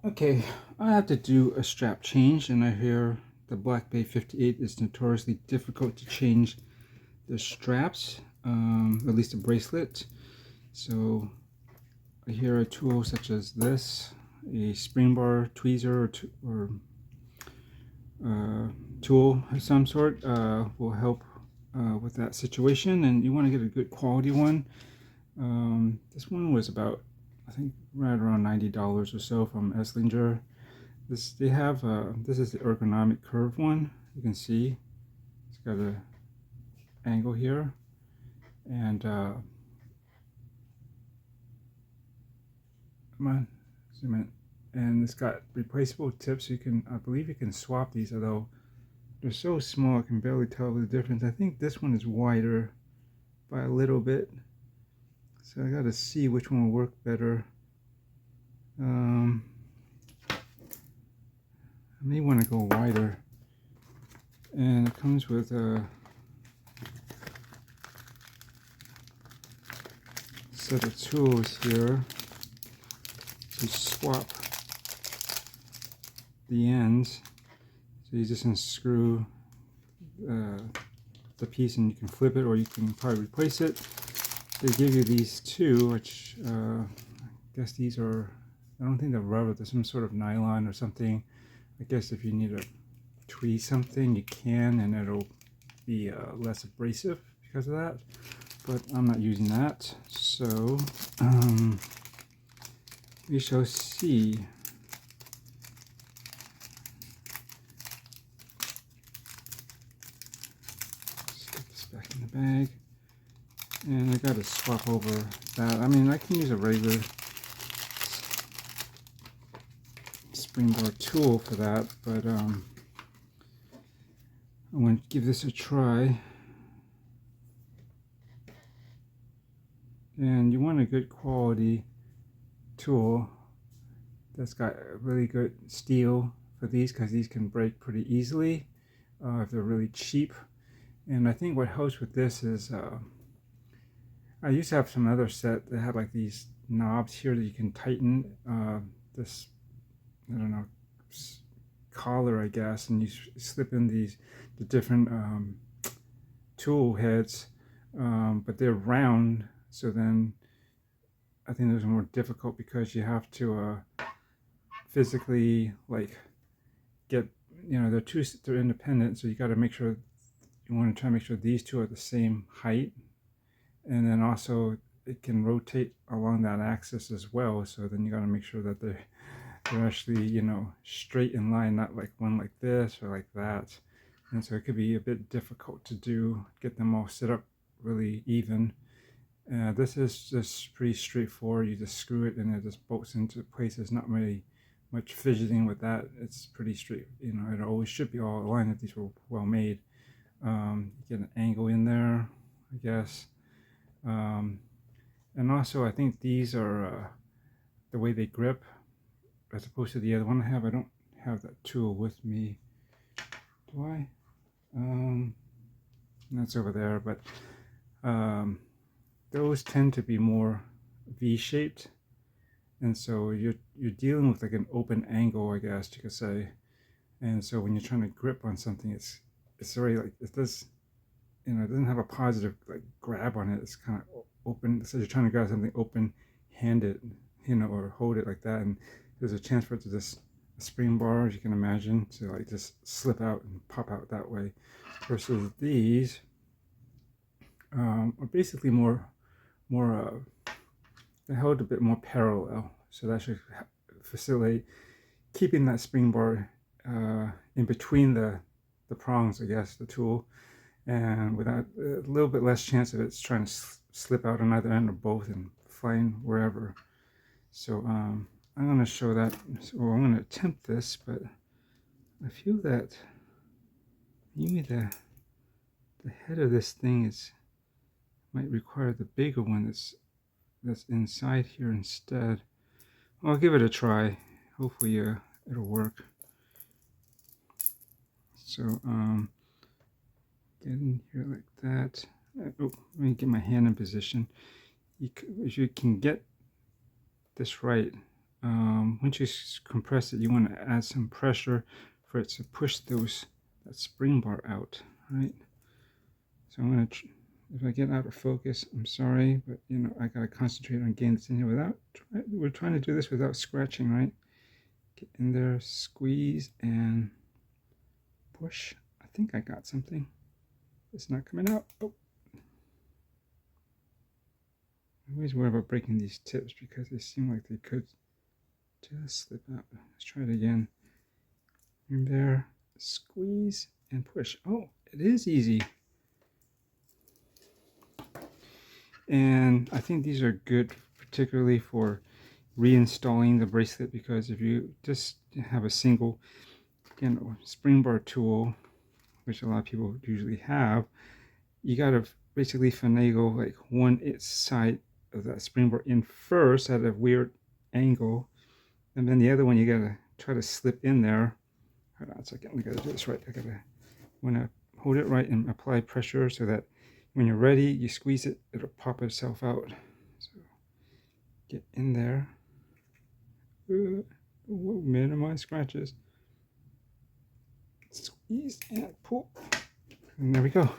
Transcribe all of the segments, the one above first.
Okay, I have to do a strap change, and I hear the Black Bay 58 is notoriously difficult to change the straps, at least a bracelet. So I hear a tool such as this, a spring bar tweezer or tool of some sort will help with that situation, and you want to get a good quality one. This one was about, I think, right around $90 or so from Esslinger. They have this is the ergonomic curve one. You can see it's got a angle here, and come on, zoom in. And it's got replaceable tips. So you can, I believe, you can swap these, although they're so small I can barely tell the difference. I think this one is wider by a little bit, so I got to see which one will work better. I may want to go wider, and it comes with a set of tools here to swap the ends. So you just unscrew the piece and you can flip it, or you can probably replace it. They give you these two, which I guess these are, I don't think they're rubber, they're some sort of nylon or something. I guess if you need to tweeze something, you can, and it'll be less abrasive because of that. But I'm not using that, so we shall see. Stick this back in the bag, and I got to swap over that. I mean, I can use a regular spring bar tool for that, but I'm going to give this a try. And you want a good quality tool that's got really good steel for these, because these can break pretty easily if they're really cheap. And I think what helps with this is I used to have some other set that had like these knobs here that you can tighten this, I don't know, collar, I guess, and you slip in the different tool heads, but they're round. So then I think those are more difficult because you have to physically like get, you know, they're independent. So you got to make sure, you want to try to make sure these two are the same height, and then also it can rotate along that axis as well. So then you got to make sure that they're actually, you know, straight in line, not like one like this or like that. And so it could be a bit difficult to get them all set up really even. This is just pretty straightforward. You just screw it and it just bolts into place. There's not really much fidgeting with that. It's pretty straight. You know, it always should be all aligned if these were well made. You get an angle in there, I guess. And also, I think these are the way they grip, as opposed to the other one I have. I don't have that tool with me. Do I? That's over there, but those tend to be more V-shaped, and so you're dealing with like an open angle, I guess you could say. And so when you're trying to grip on something, it's already like, it does, you know, it doesn't have a positive like grab on it. It's kind of open. So you're trying to grab something open-handed, you know, or hold it like that, and there's a chance for it to just, a spring bar, as you can imagine, to like just slip out and pop out that way. Versus these are basically more they're held a bit more parallel, so that should facilitate keeping that spring bar in between the prongs, I guess, the tool, and without a little bit less chance of it's trying to slip out on either end or both and flying wherever. So I'm going to show that, or I'm going to attempt this, but I feel that maybe the head of this thing might require the bigger one that's inside here instead. I'll give it a try. Hopefully it'll work. So get in here like that. Oh, let me get my hand in position. If you can get this right, once you compress it, you want to add some pressure for it to push that spring bar out, right? So I'm going to, if I get out of focus, I'm sorry, but you know, I got to concentrate on getting this in here we're trying to do this without scratching, right? Get in there, squeeze and push. I think I got something. It's not coming out. Oh. I always worry about breaking these tips because they seem like they could just slip out. Let's try it again. In there, squeeze and push. Oh, it is easy. And I think these are good, particularly for reinstalling the bracelet, because if you just have a single, you know, spring bar tool, which a lot of people usually have, you gotta basically finagle like one side of that spring bar in first at a weird angle, and then the other one you gotta try to slip in there. Hold on a second, I gotta do this right. Want to hold it right and apply pressure so that when you're ready, you squeeze it, it'll pop itself out. So get in there. Minimize scratches. Squeeze and pull. And there we go.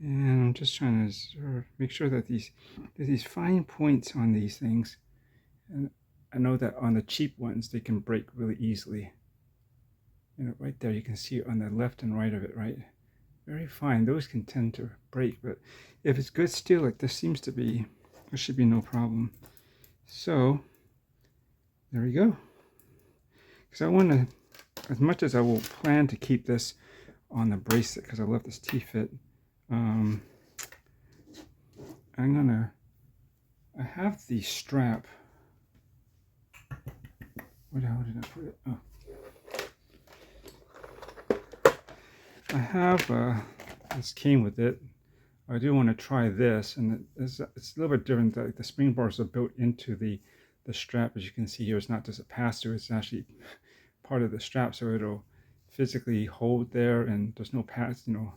And I'm just trying to sort of make sure that there's these fine points on these things. And I know that on the cheap ones, they can break really easily. You know, right there, you can see on the left and right of it, right? Very fine. Those can tend to break, but if it's good steel, like this seems to be, there should be no problem. So there we go. Because I want to, as much as I will plan to keep this on the bracelet, because I love this T-Fit, I have the strap. Where the hell did I put it? Oh. I have, this came with it. I do want to try this, and it's a little bit different. The spring bars are built into the strap. As you can see here, it's not just a pass-through, it's actually part of the strap, so it'll physically hold there, and there's no pass, you know.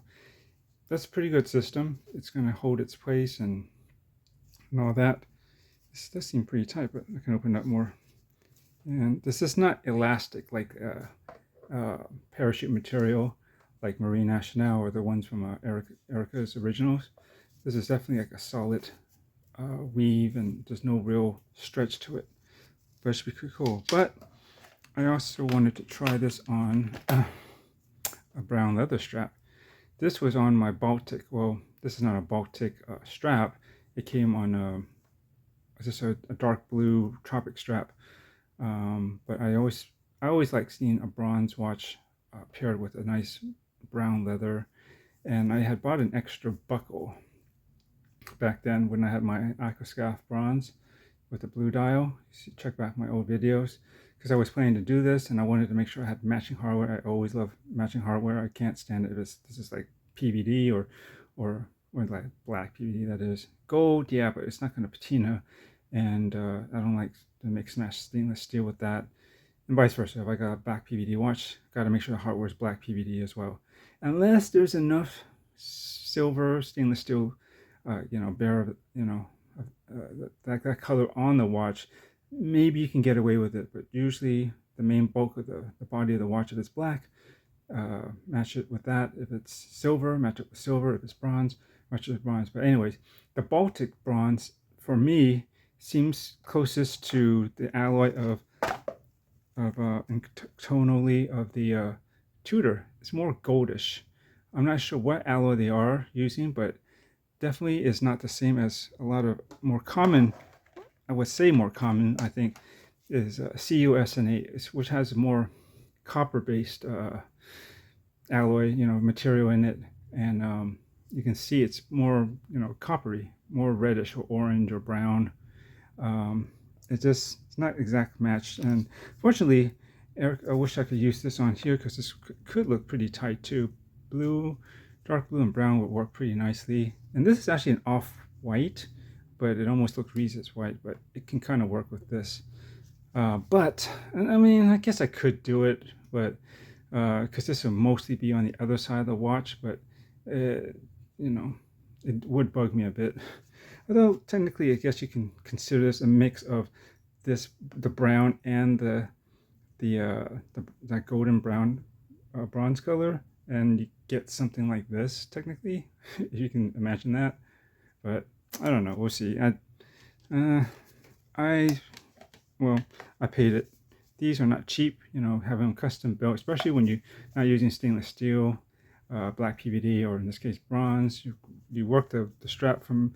That's a pretty good system. It's going to hold its place and all that. This does seem pretty tight, but I can open it up more. And this is not elastic like parachute material like Marie Nationale or the ones from Erica's Originals. This is definitely like a solid weave, and there's no real stretch to it. But it should be pretty cool. But I also wanted to try this on a brown leather strap. This was on my Baltic. Well, this is not a Baltic strap. It came on just a dark blue Tropic strap. But I always like seeing a bronze watch paired with a nice brown leather. And I had bought an extra buckle back then when I had my Aquascaphe bronze with the blue dial. Check back my old videos, because I was planning to do this and I wanted to make sure I had matching hardware. I always love matching hardware. I can't stand it if this is like PVD or like black PVD, that is. Gold, yeah, but it's not going to patina, and I don't like to mix and match stainless steel with that. And vice versa. If I got a black PVD watch, got to make sure the hardware is black PVD as well. Unless there's enough silver, stainless steel, you know, that color on the watch, maybe you can get away with it. But usually the main bulk of the body of the watch, if it's black, match it with that. If it's silver, match it with silver. If it's bronze, match it with bronze. But anyways, the Baltic bronze for me seems closest to the alloy tonally of the Tudor. It's more goldish. I'm not sure what alloy they are using, but definitely is not the same as a lot of more common, I would say more common, I think, is CUSN8, which has more copper-based alloy, you know, material in it. And you can see it's more, you know, coppery, more reddish or orange or brown. It's not exact match. And fortunately, Eric, I wish I could use this on here, because this could look pretty tight too. Blue, dark blue and brown would work pretty nicely. And this is actually an off-white, but it almost looks Reese's white, but it can kind of work with this. But, I mean, I guess I could do it, but because this will mostly be on the other side of the watch, but, you know, it would bug me a bit. Although, technically, I guess you can consider this a mix of the brown and that golden brown bronze color, and you get something like this technically, if you can imagine that. But I don't know, we'll see. I paid it. These are not cheap, you know, having them custom built, especially when you're not using stainless steel, black PVD, or in this case bronze. You work the strap from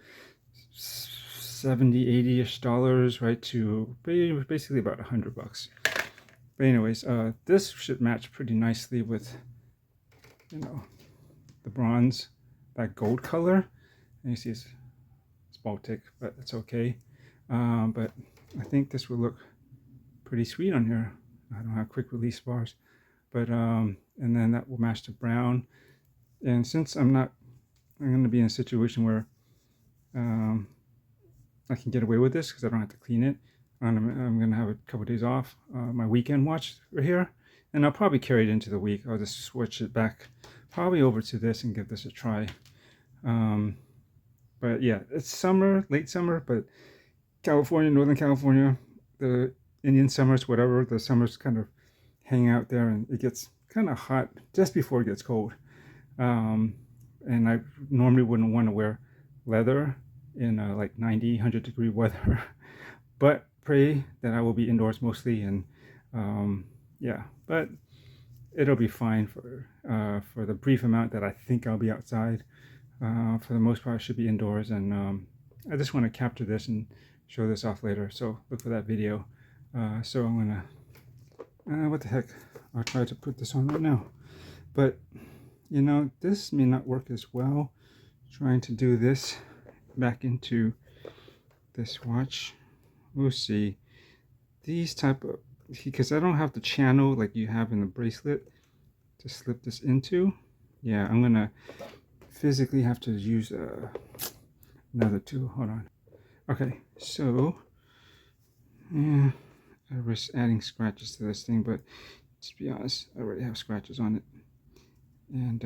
$70-80-ish dollars, right, to basically about $100. But anyways, this should match pretty nicely with, you know, the bronze, that gold color. And you see it's Baltic, but that's okay. But I think this will look pretty sweet on here. I don't have quick release bars, but and then that will match the brown. And since I'm going to be in a situation where I can get away with this because I don't have to clean it. I'm going to have a couple days off, my weekend watch right here, and I'll probably carry it into the week. I'll just switch it back probably over to this and give this a try. But yeah, it's summer, late summer, but California, Northern California, the Indian summers, whatever, the summers kind of hang out there, and it gets kind of hot just before it gets cold. And I normally wouldn't want to wear leather in like 90, 100 degree weather, but pray that I will be indoors mostly, and yeah, but it'll be fine for the brief amount that I think I'll be outside. For the most part, I should be indoors, and I just want to capture this and show this off later, so look for that video. So I'm gonna, what the heck, I'll try to put this on right now, but you know, this may not work as well, trying to do this back into this watch. We'll see. These type of, because I don't have the channel like you have in the bracelet to slip this into. Yeah, I'm gonna physically have to use another tool. Hold on. Okay, so yeah, I risk adding scratches to this thing, but to be honest, I already have scratches on it, and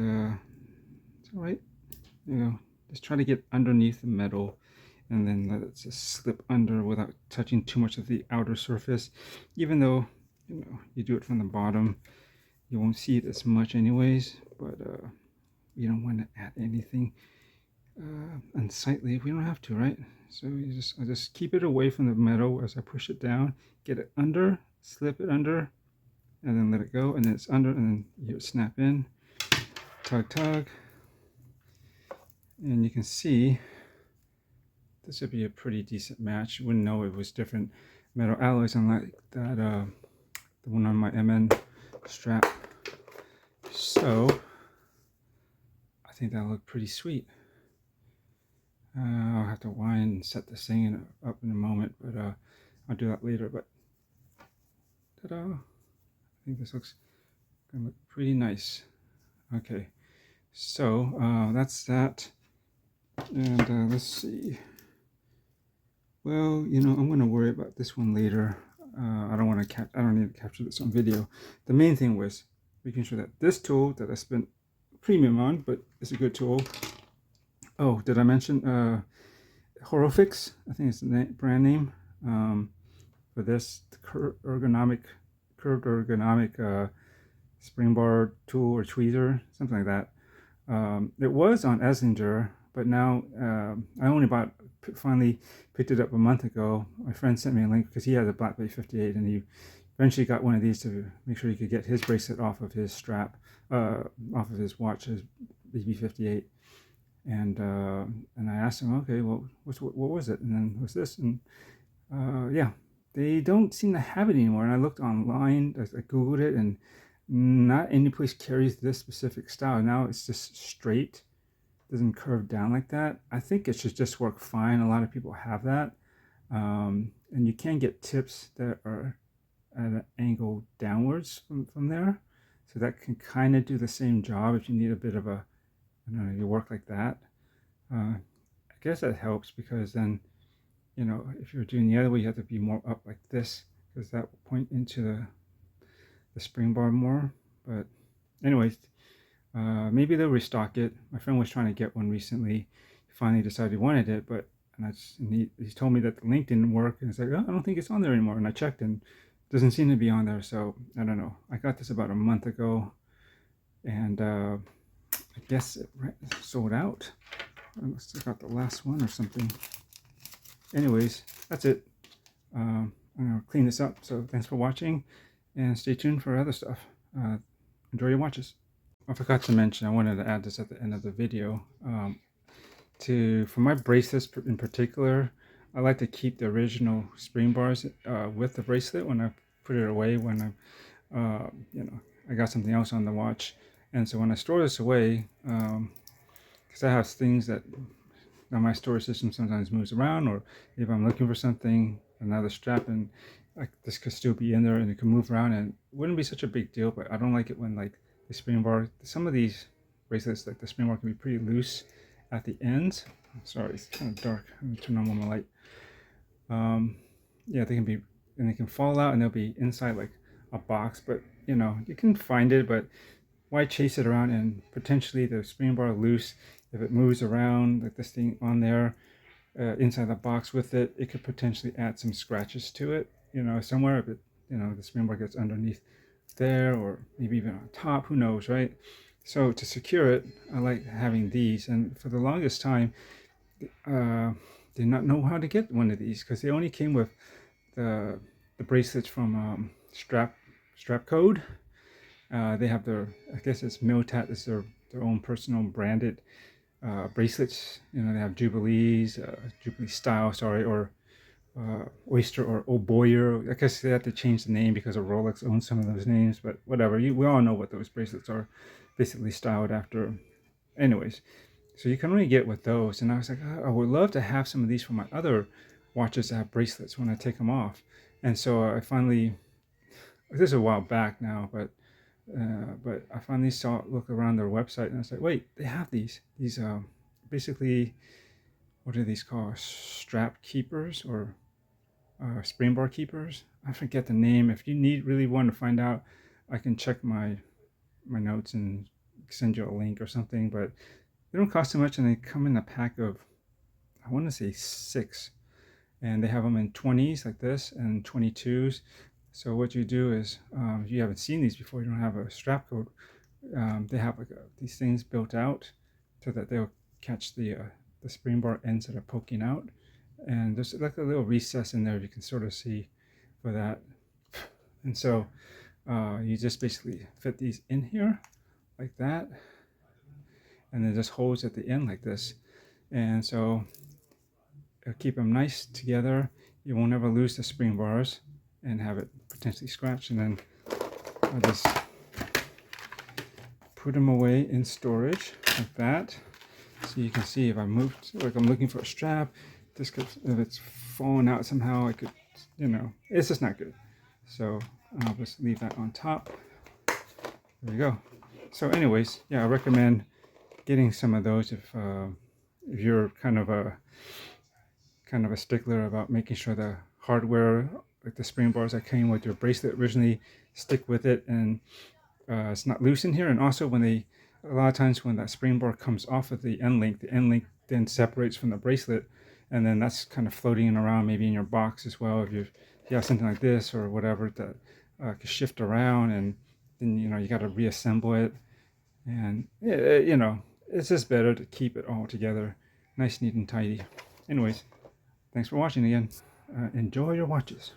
it's all right. You know, just try to get underneath the metal, and then let it just slip under without touching too much of the outer surface. Even though, you know, you do it from the bottom, you won't see it as much anyways, but you don't want to add anything unsightly if we don't have to, right? So I just keep it away from the metal as I push it down, get it under, slip it under, and then let it go, and then it's under, and then you snap in, tug, and you can see this would be a pretty decent match. You wouldn't know it was different metal alloys, unlike that the one on my MN strap. So I think that'll look pretty sweet. I'll have to wind and set this thing up in a moment, but I'll do that later. But ta-da! I think this looks gonna look pretty nice. Okay, so that's that. And let's see. Well, you know, I'm going to worry about this one later. I don't need to capture this on video. The main thing was making sure that this tool that I spent premium on, but it's a good tool. Oh, did I mention Horofix? I think it's the brand name for this curved ergonomic spring bar tool or tweezer, something like that. It was on Esslinger, but now I only finally picked it up a month ago. My friend sent me a link because he has a Black Bay 58, and he eventually got one of these to make sure he could get his bracelet off of his strap, off of his watch, his BB58. And I asked him, okay, well, what was it? And then what's this? And yeah, they don't seem to have it anymore. And I looked online, I Googled it, and not any place carries this specific style. Now it's just straight, doesn't curve down like that. I think it should just work fine. A lot of people have that. And you can get tips that are at an angle downwards from there. So that can kind of do the same job if you need a bit of a, you know, you work like that. I guess that helps, because then, you know, if you're doing the other way, you have to be more up like this, because that will point into the spring bar more. But anyways, maybe they'll restock it. My friend was trying to get one recently. He finally decided he wanted it, but and he told me that the link didn't work, and it's like, oh, I don't think it's on there anymore. And I checked, and it doesn't seem to be on there. So I don't know. I got this about a month ago, and I guess it sold out. I must have got the last one or something. Anyways, that's it. I'm gonna clean this up. So thanks for watching, and stay tuned for other stuff. Enjoy your watches. I forgot to mention, I wanted to add this at the end of the video. For my bracelets in particular, I like to keep the original spring bars with the bracelet when I put it away, when I got something else on the watch. And so when I store this away, because I have things that my storage system sometimes moves around, or if I'm looking for something, another strap, and this could still be in there and it can move around, and it wouldn't be such a big deal. But I don't like it when like the spring bar, some of these bracelets, like the spring bar can be pretty loose at the ends. Sorry, it's kind of dark. Let me turn on my light. Yeah, they can be, and they can fall out, and they'll be inside like a box. But you know, you can find it, but why chase it around? And potentially the spring bar loose, if it moves around like this thing on there inside the box with it, it could potentially add some scratches to it. You know, somewhere if it, you know, the spring bar gets underneath there, or maybe even on top. Who knows, right? So to secure it, I like having these. And for the longest time, did not know how to get one of these, because they only came with the bracelets from Strap Code. They have their, I guess it's Miltat, is their own personal branded bracelets. You know, they have Jubilee style, sorry, or Oyster or O'Boyer. I guess they have to change the name because of Rolex owns some of those names, but whatever. We all know what those bracelets are, basically styled after. Anyways, so you can only get with those. And I was like, oh, I would love to have some of these for my other watches that have bracelets when I take them off. And so I finally, this is a while back now, but I finally look around their website, and I was like, wait, they have these basically, what are these called? Strap keepers, or spring bar keepers. I forget the name. If you really want to find out, I can check my notes and send you a link or something. But they don't cost too much, and they come in a pack of, I want to say 6, and they have them in 20s like this and 22s. So what you do is, if you haven't seen these before, you don't have a strap code, they have like these things built out so that they'll catch the spring bar ends that are poking out, and there's like a little recess in there you can sort of see for that. And so you just basically fit these in here like that, and then just holes at the end like this, and so it'll keep them nice together. You won't ever lose the spring bars and have it potentially scratched. And then I just put them away in storage like that. So you can see if I moved, like I'm looking for a strap, this could, if it's falling out somehow, I could, you know, it's just not good. So I'll just leave that on top. There we go. So anyways, yeah, I recommend getting some of those if you're kind of a stickler about making sure the hardware, like the spring bars that came with your bracelet originally, stick with it, and it's not loose in here. And also when a lot of times when that spring bar comes off of the end link then separates from the bracelet, and then that's kind of floating around maybe in your box as well. If you have something like this or whatever that can shift around, and then you know you got to reassemble it, and you know, it's just better to keep it all together, nice, neat, and tidy. Anyways, thanks for watching again. Enjoy your watches.